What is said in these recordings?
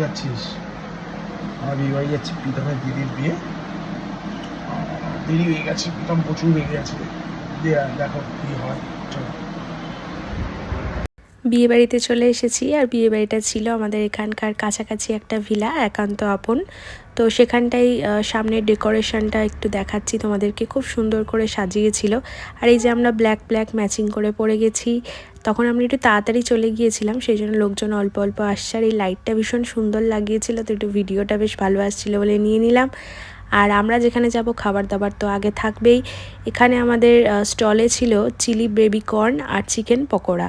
যাচ্ছিস? আমি বাড়ি যাচ্ছি প্রীতমের দিদির বিয়ে। দেরি হয়ে গেছে, প্রীতম প্রচুর রেগে গেছে। দেখো কি হয়। চলো। বিয়েবাড়িতে চলে এসেছি। আর বিয়েবাড়িটা ছিল আমাদের এখানকার কাছাকাছি একটা ভিলা, একান্ত আপন। তো সেখানটাই সামনের ডেকোরেশনটা একটু দেখাচ্ছি তোমাদেরকে। খুব সুন্দর করে সাজিয়েছিল। আর এই যে আমরা ব্ল্যাক ব্ল্যাক ম্যাচিং করে পরে গেছি। তখন আমরা একটু তাড়াতাড়ি চলে গিয়েছিলাম, সেই জন্য লোকজন অল্প অল্প আসছে। আর এই লাইটটা ভীষণ সুন্দর লাগিয়েছিল, তো একটু ভিডিওটা বেশ ভালো আসছিলো বলে নিয়ে নিলাম। আর আমরা যেখানে যাব খাবার দাবার তো আগে থাকবেই। এখানে আমাদের স্টলে ছিল চিলি বেবি কর্ন আর চিকেন পকোড়া।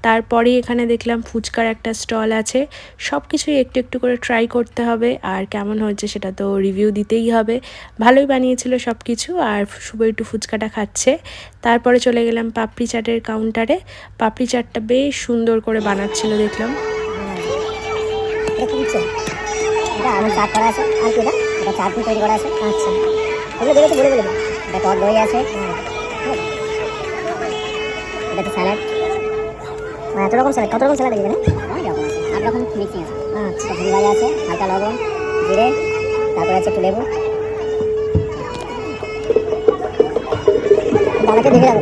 তারপরে এখানে দেখলাম ফুচকার একটা স্টল আছে। সব কিছুই একটু একটু করে ট্রাই করতে হবে, আর কেমন হয়েছে সেটা তো রিভিউ দিতেই হবে। ভালোই বানিয়েছিল সব কিছু। আর শুভ একটু ফুচকাটা খাচ্ছে। তারপরে চলে গেলাম পাপড়ি চাটের কাউন্টারে। পাপড়ি চাটটা বেশ সুন্দর করে বানাচ্ছিল দেখলাম। আলু চাট করা আছে। আর কি এটা চাটনি তৈরি করা আছে। আচ্ছা, এগুলো বলেছে বলে এটা টক দই আছে। এটা তো স্যালাড। এত রকম স্যালাড, কত রকম স্যালাড এখানে? অনেক রকম আছে, 8 রকম মিক্সিং আছে। আচ্ছা, ঘি ভাজা আছে, হালকা লবণ, জিরে, তারপরে আছে একটু লেবু। দাদাকে দেখে যাবো।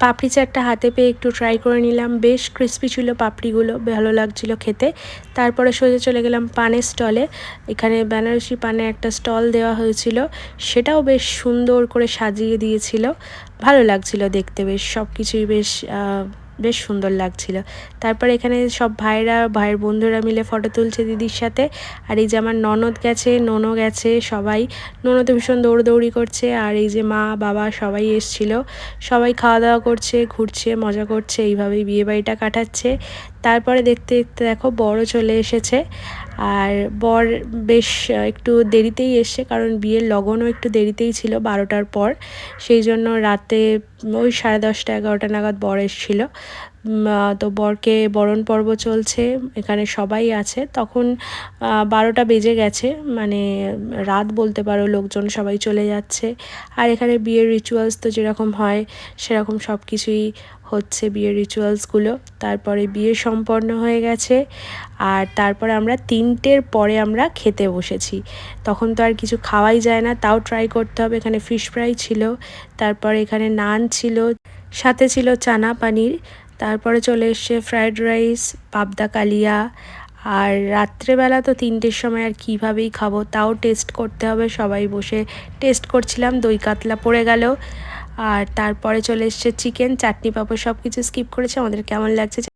পাপড়ি চাটটা হাতে পেয়ে একটু ট্রাই করে নিলাম। বেশ ক্রিস্পি ছিল পাপড়িগুলো, ভালো লাগছিল খেতে। তারপরে সোজা চলে গেলাম পানের স্টলে। এখানে বেনারসি পানের একটা স্টল দেওয়া হয়েছিল, সেটাও বেশ সুন্দর করে সাজিয়ে দিয়েছিল। ভালো লাগছিল দেখতে, বেশ সব কিছুই বেশ সুন্দর লাগছিল। তারপর এখানে সব ভাইয়ের বন্ধুরা মিলে ফটো তুলছে দিদির সাথে। আর এই যে আমার ননদ গেছে, ননও গেছে, সবাই। ননদ ভীষণ দৌড়দৌড়ি করছে। আর এই যে মা বাবা সবাই এসছিল। সবাই খাওয়া দাওয়া করছে, ঘুরছে, মজা করছে, এইভাবেই বিয়েবাড়িটা কাটাচ্ছে। তারপরে দেখতে দেখতে দেখো বরও চলে এসেছে। আর বর বেশ একটু দেরিতেই এসছে, কারণ বিয়ের লগনও একটু দেরিতেই ছিল, 12টার পর। সেই জন্য রাতে ওই 10:30 11টা নাগাদ বর এসেছিল। তো বরকে বরণ পর্ব চলছে, এখানে সবাই আছে। তখন 12টা বেজে গেছে, মানে রাত বলতে পারো, লোকজন সবাই চলে যাচ্ছে। আর এখানে বিয়ের রিচুয়ালস তো যেরকম হয় সেরকম সব কিছুই হচ্ছে, বিয়ের রিচুয়ালসগুলো। তারপরে বিয়ে সম্পন্ন হয়ে গেছে। আর তারপরে আমরা 3টের পরে আমরা খেতে বসেছি। তখন তো আর কিছু খাওয়াই যায় না, তাও ট্রাই করতে হবে। এখানে ফিশ ফ্রাই ছিল, তারপরে এখানে নান ছিল, সাথে ছিল চানা পানির। তারপরে চলে এসছে ফ্রায়েড রাইস, পাবদা কালিয়া। আর রাত্রেবেলা তো 3টের সময় আর কীভাবেই খাবো, তাও টেস্ট করতে হবে। সবাই বসে টেস্ট করছিলাম, দই কাতলা পড়ে গেল। আর তারপরে চলে এসছে চিকেন, চাটনি পাঁপড়, সব কিছু স্কিপ করেছে। আমাদের কেমন লাগছে